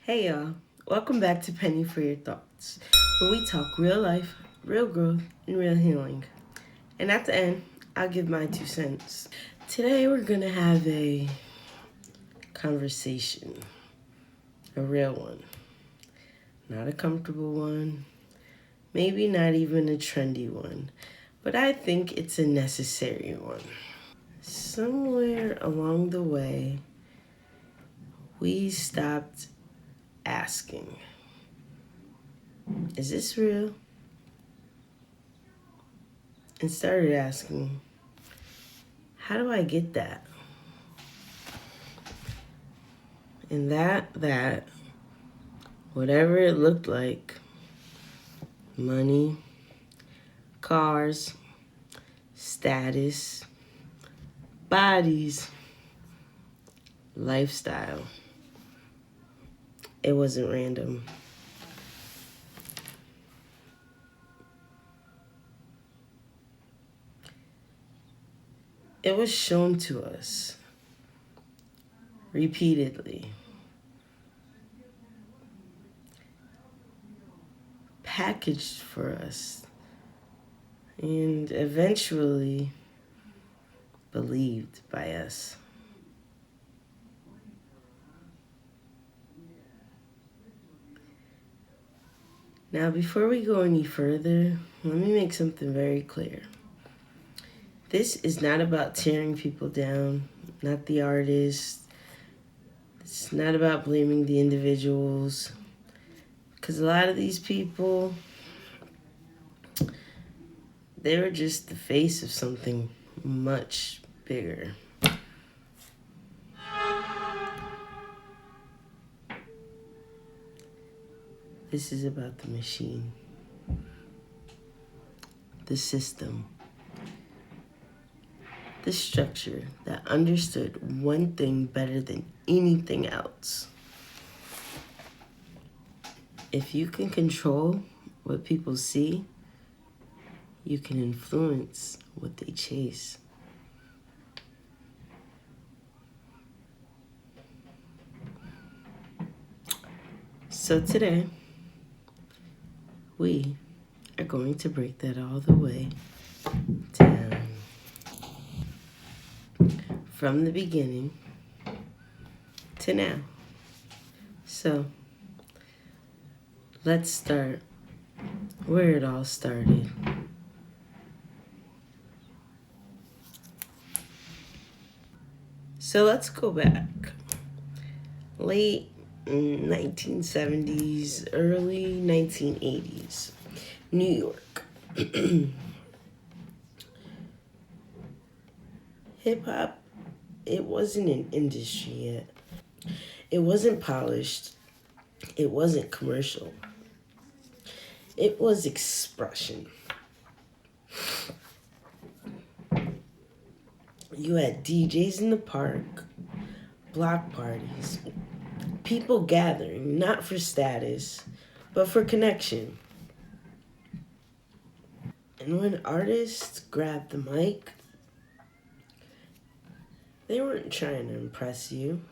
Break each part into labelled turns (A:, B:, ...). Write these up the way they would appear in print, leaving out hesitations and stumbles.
A: Hey y'all, welcome back to Penny For Your Thoughtz, where we talk real life, real growth, and real healing. And at the end, I'll give my 2 cents. Today we're gonna have a conversation, a real one, not a comfortable one, maybe not even a trendy one, but I think it's a necessary one. Somewhere along the way, we stopped asking, is this real? And started asking, how do I get that? And that, whatever it looked like, money, cars, status, bodies, lifestyle, it wasn't random. It was shown to us repeatedly, packaged for us, and eventually believed by us. Now, before we go any further, let me make something very clear. This is not about tearing people down, not the artists. It's not about blaming the individuals. Because a lot of these people, they were just the face of something much bigger. This is about the machine, the system, the structure that understood one thing better than anything else. If you can control what people see, you can influence what they chase. So today, we are going to break that all the way down. From the beginning to now. So, let's start where it all started. So let's go back. Late 1970s, early 1980s, New York. Hip hop, it wasn't an industry yet. It wasn't polished. It wasn't commercial. It was expression. You had DJs in the park, block parties, people gathering, not for status, but for connection. And when artists grabbed the mic, they weren't trying to impress you.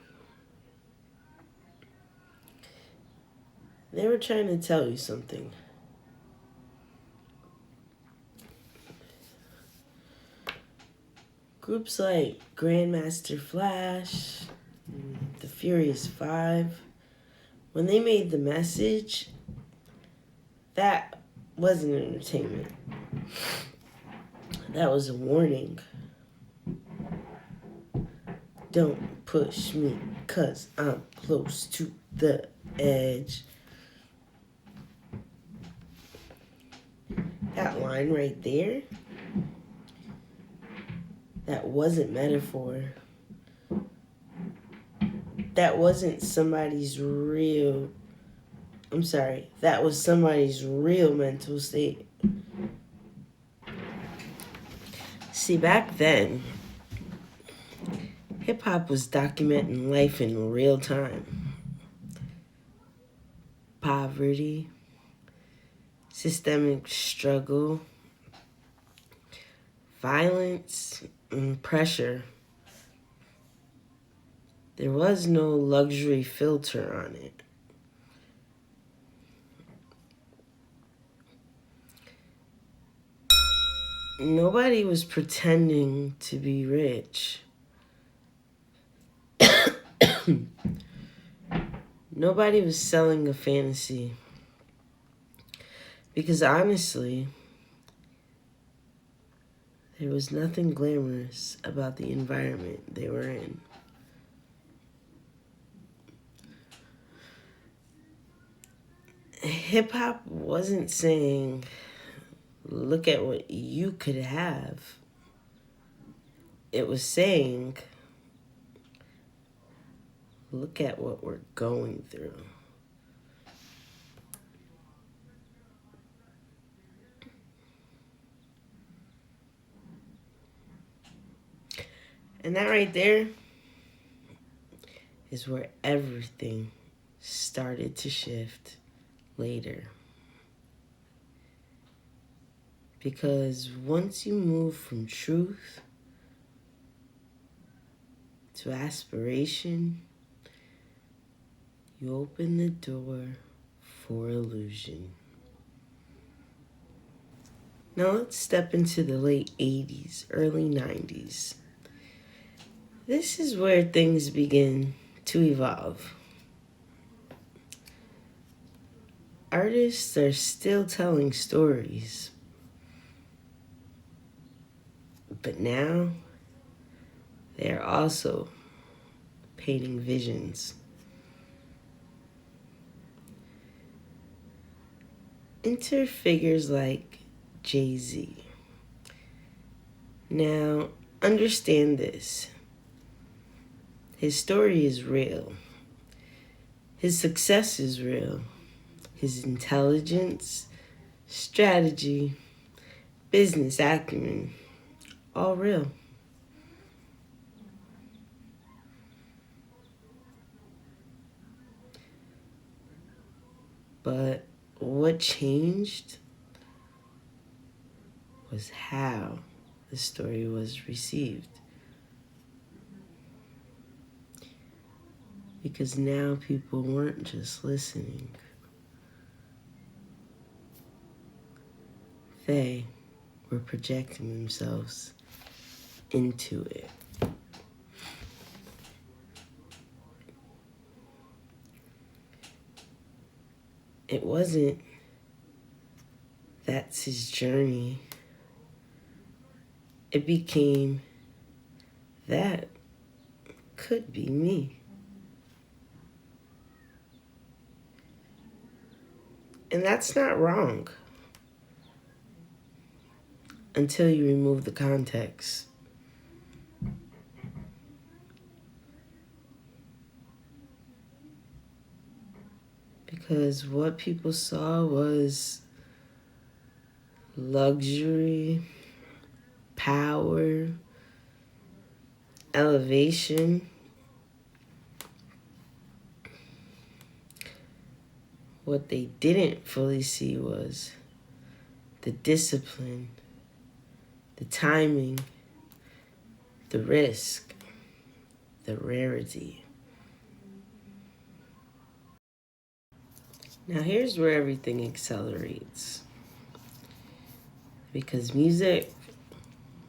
A: They were trying to tell you something. Groups like Grandmaster Flash, the Furious Five, when they made the message, that wasn't entertainment. That was a warning. Don't push me, 'cause I'm close to the edge. That line right there, that wasn't metaphor. That wasn't somebody's real, that was somebody's real mental state. See, back then, hip hop was documenting life in real time. Poverty, systemic struggle, violence, and pressure. There was no luxury filter on it. Nobody was pretending to be rich. Nobody was selling a fantasy. Because honestly, there was nothing glamorous about the environment they were in. Hip hop wasn't saying, look at what you could have. It was saying, look at what we're going through. And that right there is where everything started to shift later. Because once you move from truth to aspiration, you open the door for illusion. Now let's step into the late 80s, early 90s. This is where things begin to evolve. Artists are still telling stories, but now they are also painting visions. Enter figures like Jay-Z. Now, understand this. His story is real. His success is real. His intelligence, strategy, business acumen, all real. But what changed was how the story was received. Because now people weren't just listening. They were projecting themselves into it. It wasn't, that's his journey. It became, that could be me. And that's not wrong until you remove the context. Because what people saw was luxury, power, elevation. What they didn't fully see was the discipline, the timing, the risk, the rarity. Now here's where everything accelerates. Because music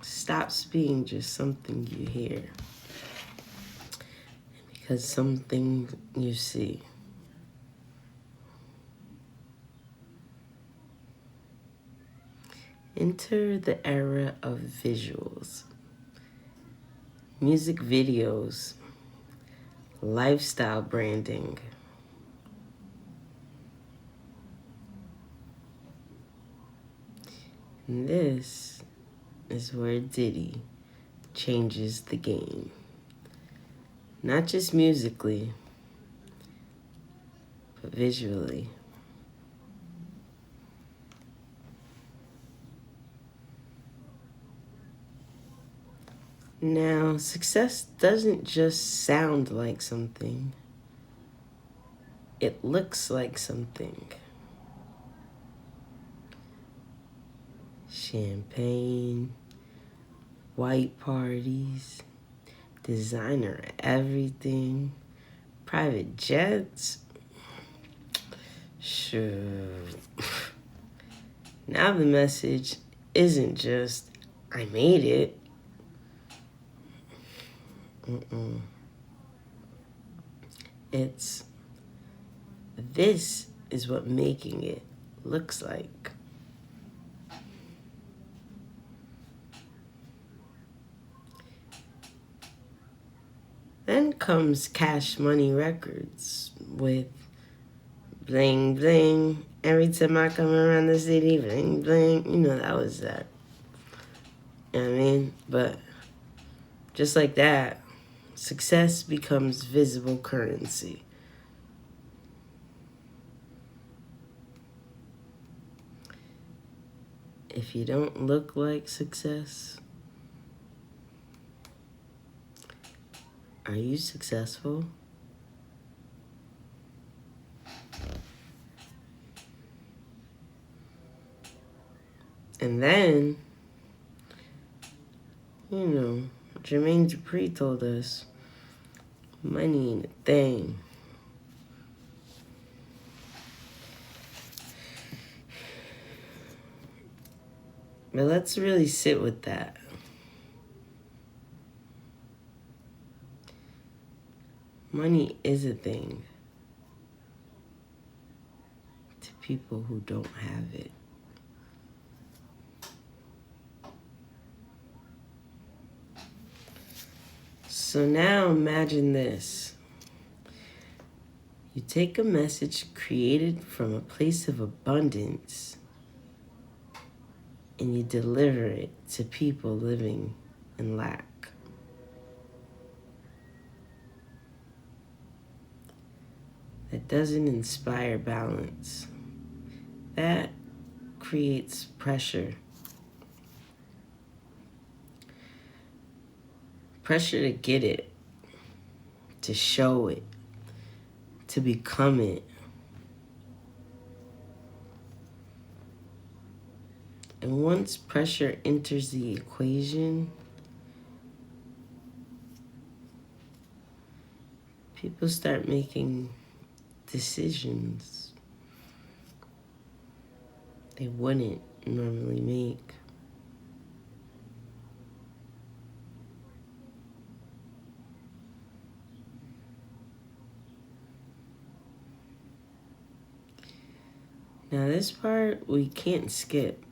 A: stops being just something you hear. Because something you see. Enter the era of visuals. Music videos, lifestyle branding. And this is where Diddy changes the game. Not just musically, but visually. Now, success doesn't just sound like something. It looks like something. Champagne, white parties, designer everything, private jets. Sure. Now the message isn't just I made it. Mm-mm. It's this is what making it looks like. Then comes Cash Money Records with bling bling. Every time I come around the city, bling bling. You know, that was that. You know what I mean? But just like that, success becomes visible currency. If you don't look like success, are you successful? And then, you know, Jermaine Dupri told us, money ain't a thing. But let's really sit with that. Money is a thing to people who don't have it. So now imagine this. You take a message created from a place of abundance and you deliver it to people living in lack. That doesn't inspire balance. That creates pressure. Pressure to get it, to show it, to become it. And once pressure enters the equation, people start making decisions they wouldn't normally make. Now this part we can't skip.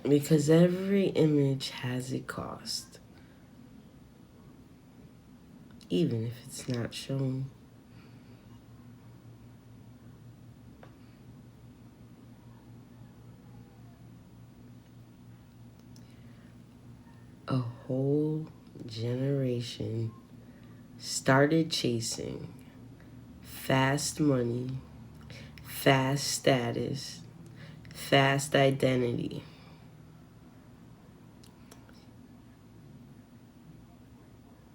A: Because every image has a cost. Even if it's not shown. A whole generation started chasing fast money, fast status, fast identity.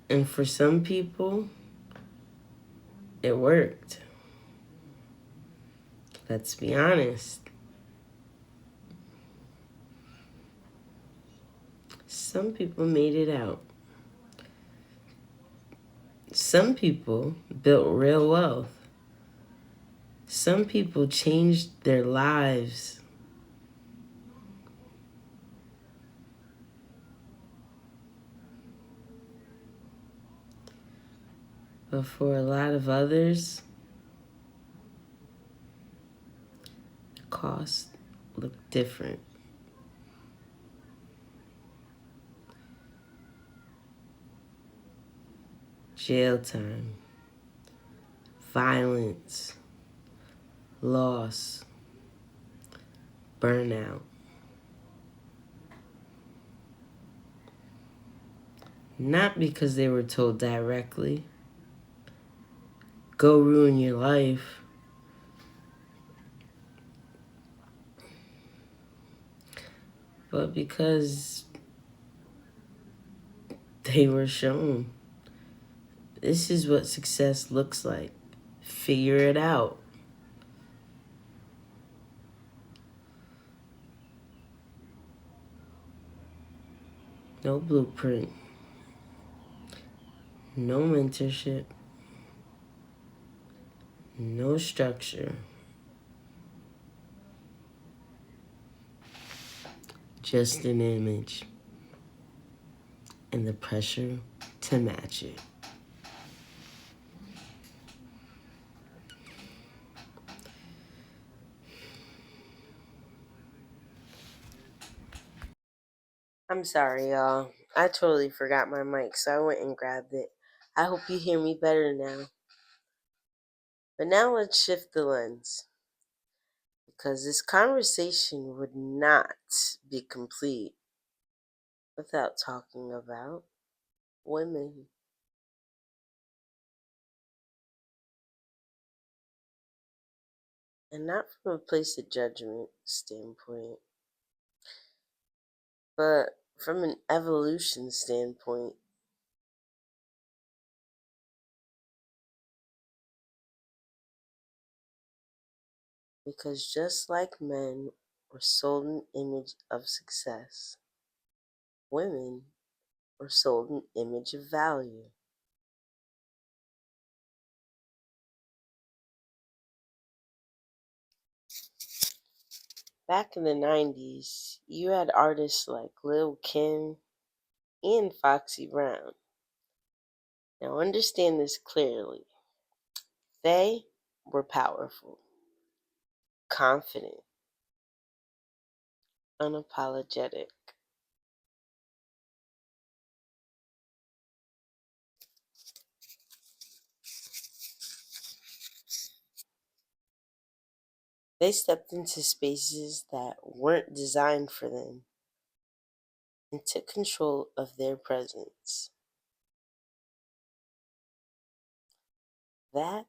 A: And for some people, it worked. Let's be honest. Some people made it out. Some people built real wealth. Some people changed their lives. But for a lot of others, the cost looked different. Jail time, violence, loss, burnout. Not because they were told directly, go ruin your life. But because they were shown, this is what success looks like. Figure it out. No blueprint. No mentorship. No structure. just an image, and the pressure to match it. I'm sorry, y'all. I totally forgot my mic, so I went and grabbed it. I hope you hear me better now. But now let's shift the lens, because this conversation would not be complete without talking about women. And not from a place of judgment standpoint, but from an evolution standpoint. Because just like men were sold an image of success, women were sold an image of value. Back in the 90s, you had artists like Lil' Kim and Foxy Brown. Now understand this clearly. They were powerful, confident, unapologetic. They stepped into spaces that weren't designed for them and took control of their presence. That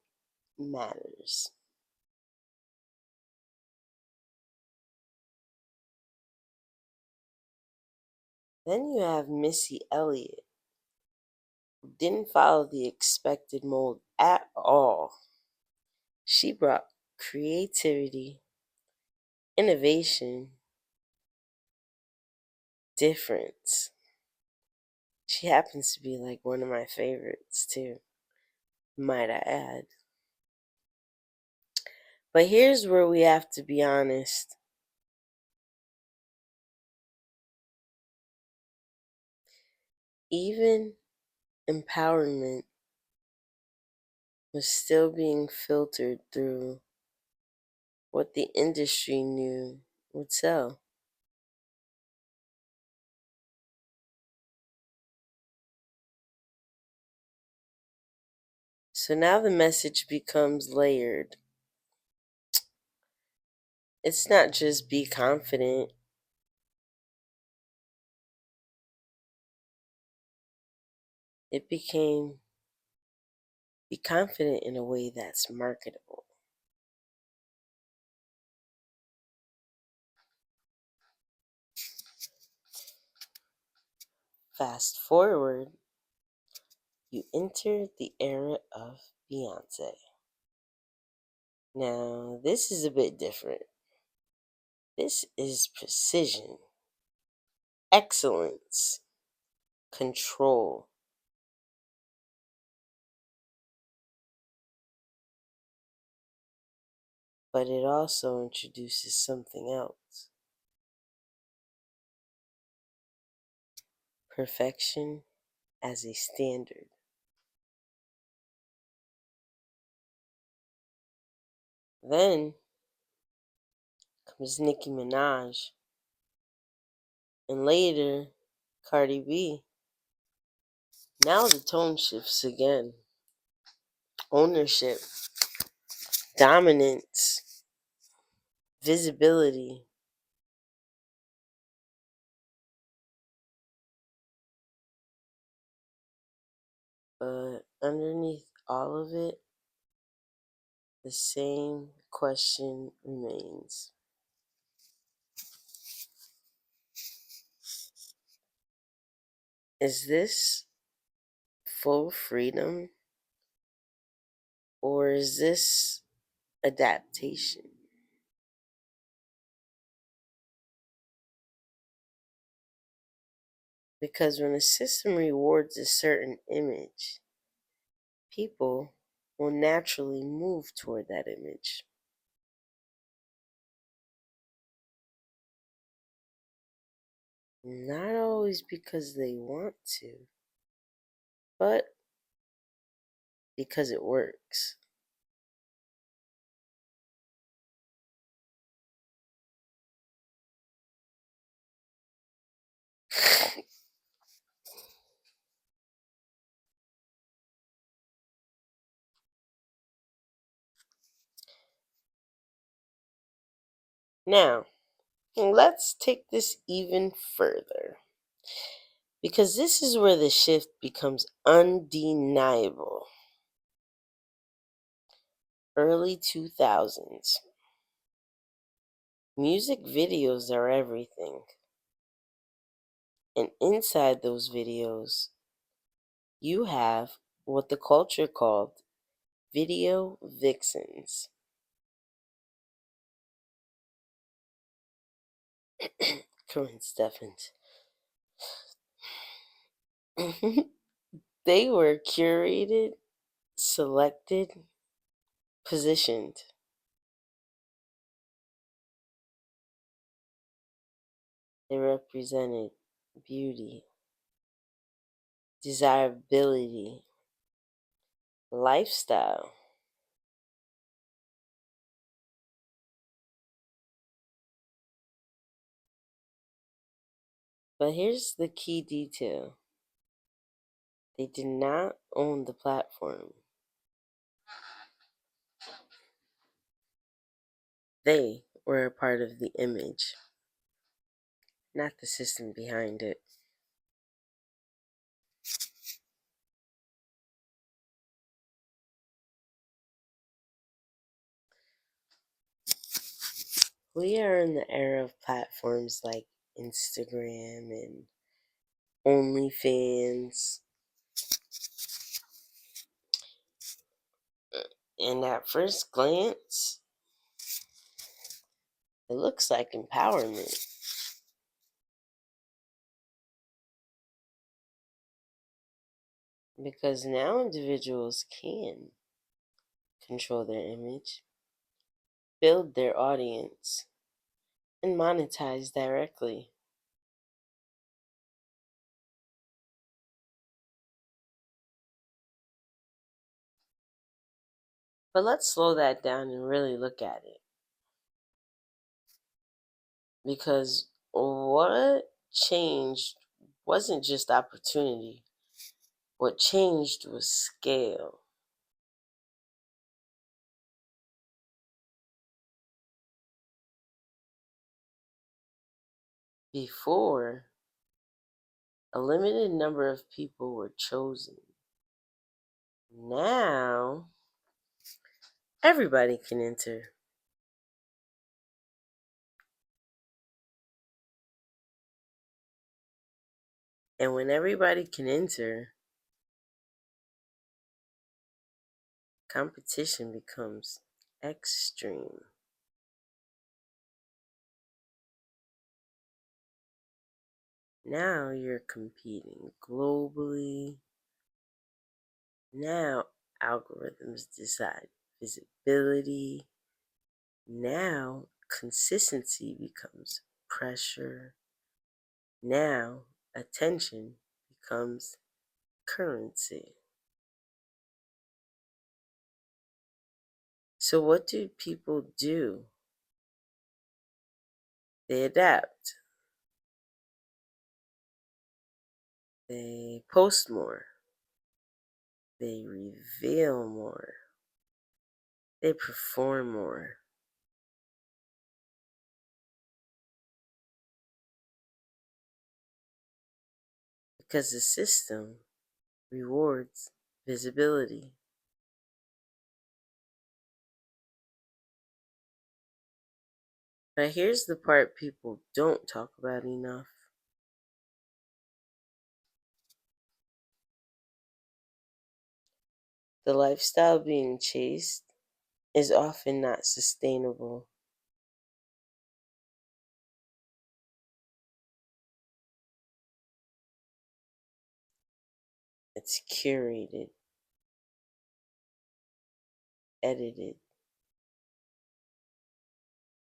A: matters. Then you have Missy Elliott, who didn't follow the expected mold at all. She brought creativity, innovation, difference. She happens to be like one of my favorites too, might I add. But here's where we have to be honest. Even empowerment was still being filtered through what the industry knew would sell. So now the message becomes layered. It's not just be confident, it became be confident in a way that's marketable. Fast forward, you enter the era of Beyonce. Now, this is a bit different. This is precision, excellence, control. But it also introduces something else: perfection as a standard. Then comes Nicki Minaj, and later Cardi B. Now the tone shifts again: ownership, dominance, visibility. But underneath all of it, the same question remains: is this full freedom, or is this adaptation? Because when a system rewards a certain image, people will naturally move toward that image. Not always because they want to, but because it works. Now, let's take this even further because this is where the shift becomes undeniable. Early 2000s. Music videos are everything. And inside those videos, you have what the culture called video vixens. Corinne Steffens. They were curated, selected, positioned. They represented beauty, desirability, lifestyle. But here's the key detail: they did not own the platform, they were a part of the image, not the system behind it. We are in the era of platforms like Instagram and OnlyFans. And at first glance, it looks like empowerment because now individuals can control their image, build their audience, and monetize directly. But let's slow that down and really look at it because what changed wasn't just opportunity, what changed was scale. Before, a limited number of people were chosen. Now, everybody can enter. And when everybody can enter, competition becomes extreme. Now you're competing globally. Now algorithms decide visibility. Now consistency becomes pressure. Now attention becomes currency. So, what do people do? They adapt, they post more, they reveal more, they perform more because the system rewards visibility. But here's the part people don't talk about enough: the lifestyle being chased is often not sustainable. It's curated, edited,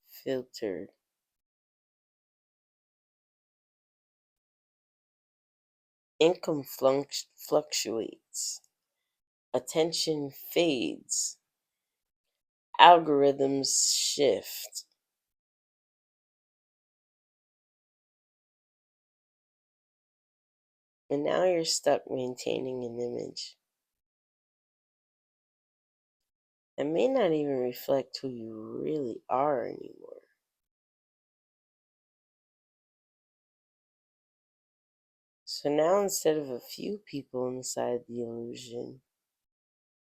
A: filtered, Income fluctuates, attention fades, algorithms shift, and now you're stuck maintaining an image that may not even reflect who you really are anymore. So now instead of a few people inside the illusion,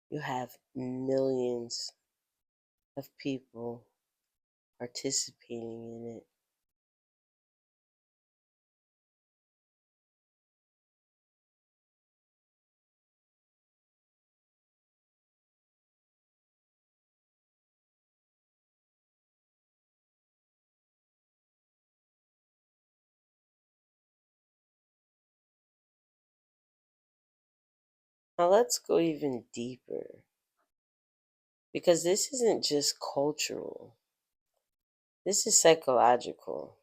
A: you have millions of people participating in it. Now let's go even deeper because this isn't just cultural, this is psychological.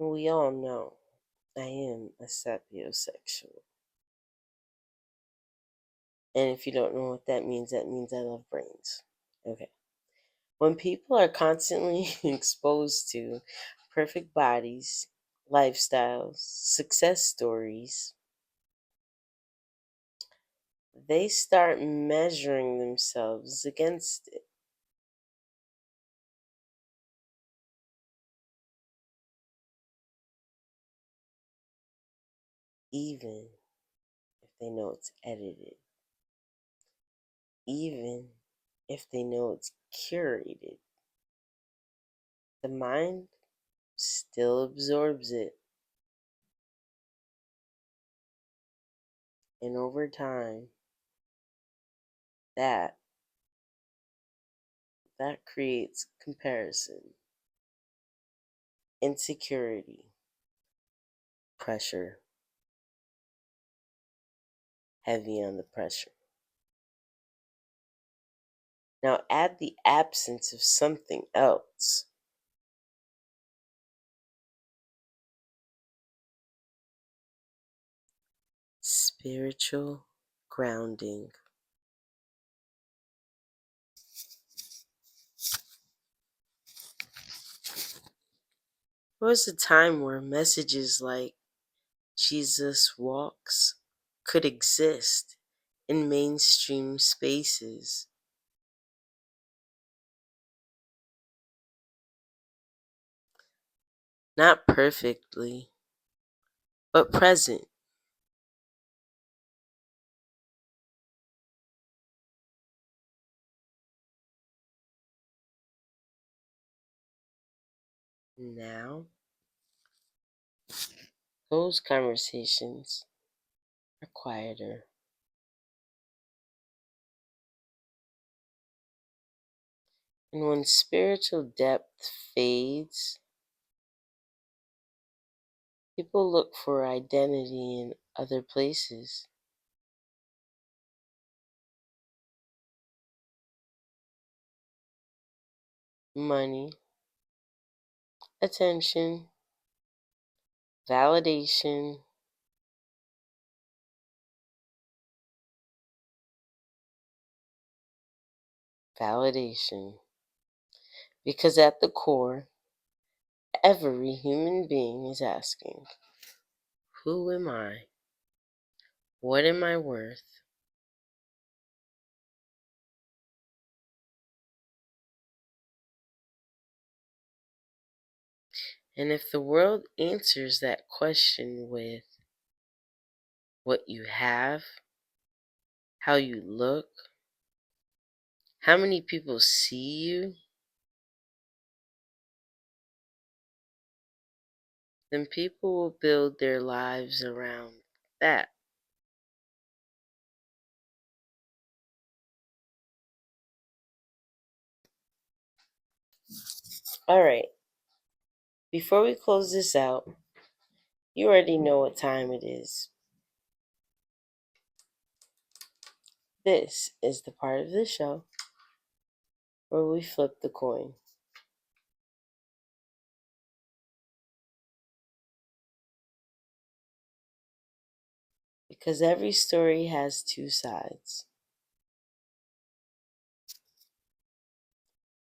A: We all know I am a sapiosexual. And if you don't know what that means I love brains. Okay. When people are constantly exposed to perfect bodies, lifestyles, success stories, they start measuring themselves against it, even if they know it's edited, even if they know it's curated. The mind still absorbs it, and over time, that that creates comparison, insecurity, pressure, heavy on the pressure. Now add the absence of something else. Spiritual grounding. There was a time where messages like Jesus walks could exist in mainstream spaces. Not perfectly, but present. Now, those conversations are quieter. And when spiritual depth fades, people look for identity in other places. Money, attention, validation, validation. Because at the core, every human being is asking, who am I? What am I worth? And if the world answers that question with what you have, how you look, how many people see you, then people will build their lives around that. All right, before we close this out, you already know what time it is. This is the part of the show where we flip the coin. Because every story has two sides.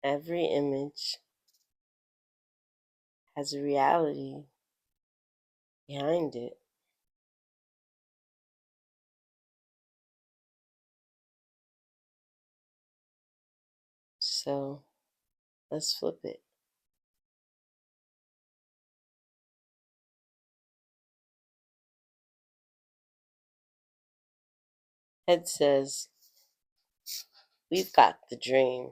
A: Every image has a reality behind it. So let's flip it. Head says, we've got the dream,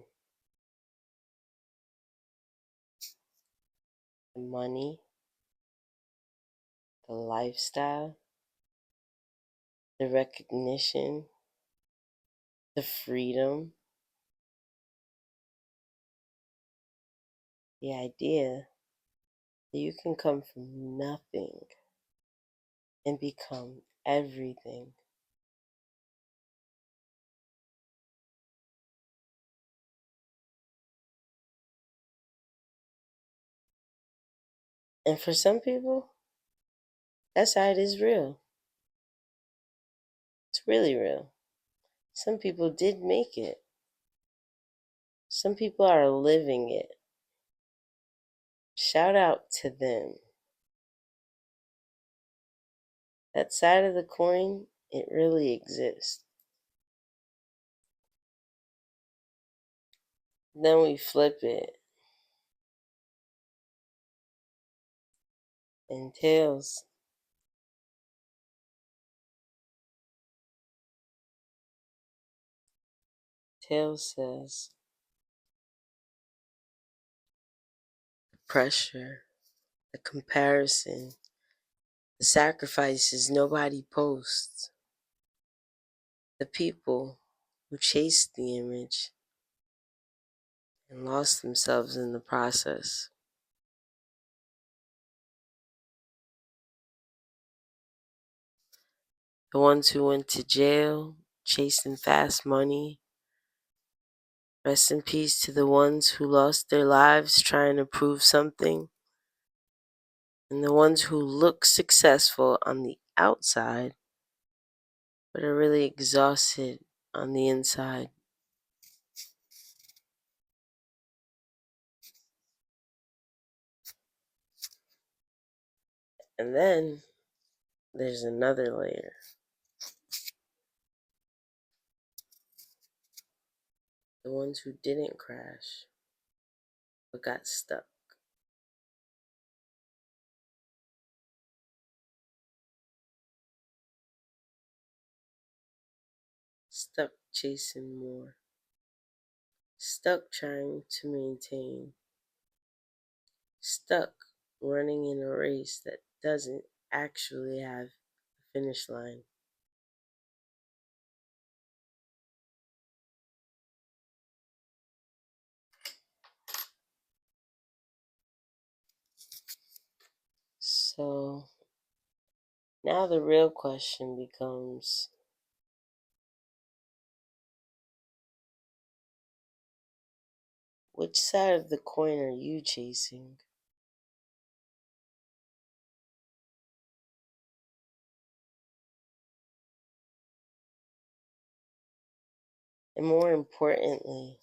A: the money, the lifestyle, the recognition, the freedom, the idea that you can come from nothing and become everything. And for some people, that side is real. It's really real. Some people did make it. Some people are living it. Shout out to them. That side of the coin, it really exists. Then we flip it. And tails. Tails says, the pressure, the comparison, the sacrifices nobody posts, the people who chased the image and lost themselves in the process. The ones who went to jail chasing fast money. Rest in peace to the ones who lost their lives trying to prove something. And the ones who look successful on the outside but are really exhausted on the inside. And then there's another layer. The ones who didn't crash but got stuck. Stuck chasing more. Stuck trying to maintain. Stuck running in a race that doesn't actually have a finish line. So now the real question becomes, which side of the coin are you chasing? And more importantly,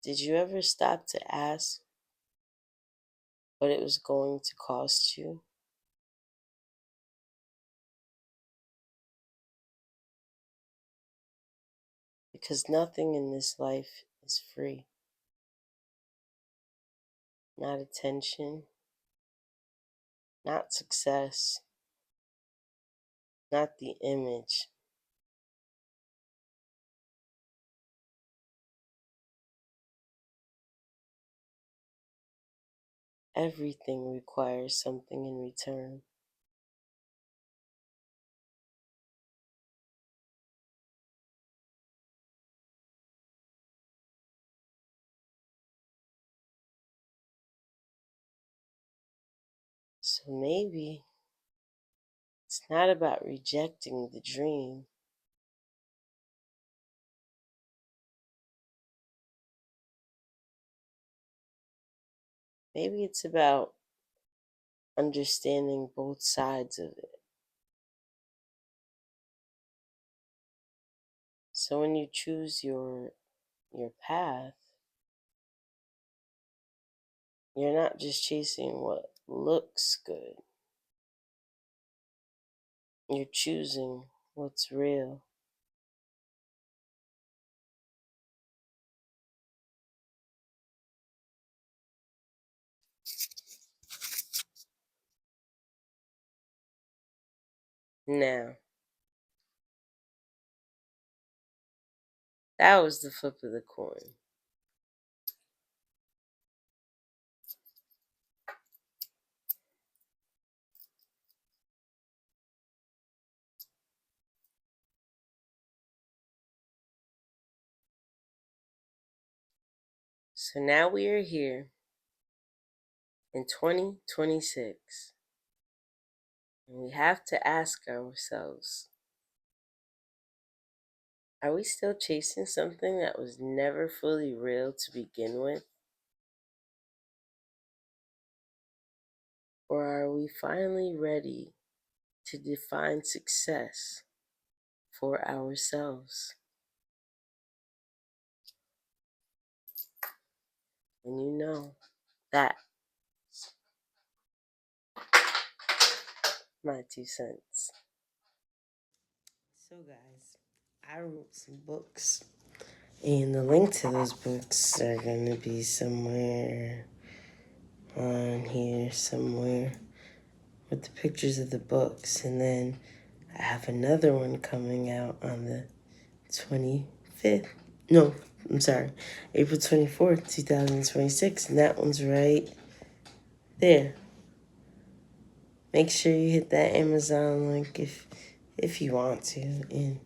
A: did you ever stop to ask what it was going to cost you? Because nothing in this life is free. Not attention, not success, not the image. Everything requires something in return. So maybe it's not about rejecting the dream. Maybe it's about understanding both sides of it. So when you choose your path, you're not just chasing what looks good. You're choosing what's real. Now, that was the flip of the coin. So now we are here in 2026, and we have to ask ourselves, are we still chasing something that was never fully real to begin with? Or are we finally ready to define success for ourselves? And you know, that's my 2 cents. So, guys, I wrote some books, and the link to those books are going to be somewhere on here, somewhere with the pictures of the books. And then I have another one coming out on the 25th. No, I'm sorry, April 24th, 2026. And that one's right there. Make sure you hit that Amazon link if you want to and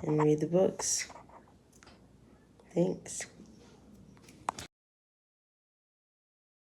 A: read the books. Thanks.